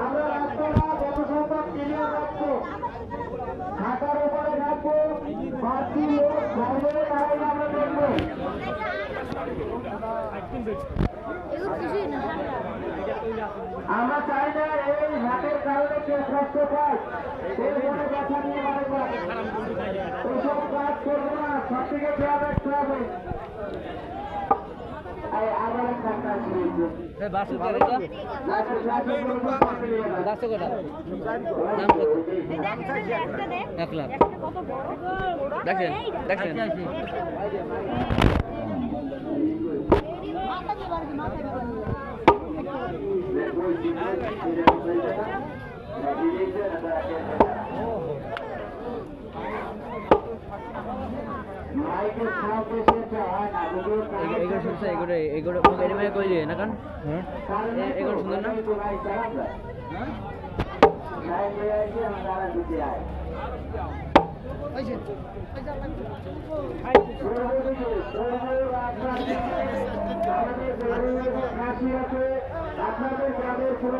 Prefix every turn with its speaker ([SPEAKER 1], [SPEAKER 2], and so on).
[SPEAKER 1] আমরা রাস্তাটা জনসংখ্যা ক্লিয়ার রাখবো, ঢাকার উপরে রাখবো, বাড়তি লোক বাইরে তারাই আমরা দেখবো। আমরা চাই না এই হাটের কারণে কেউ কষ্ট পায়, এই মনে ব্যথা নিয়ে বারবার এইসব কাজ করবো না। সব থেকে দেওয়া দেখতে হবে। আবার একটা কাজ করেছে
[SPEAKER 2] দেখেন দেখেন এগুলো কইলে না কারণ এগুলো সুন্দর না
[SPEAKER 1] আপনাদের গ্রামের ছোট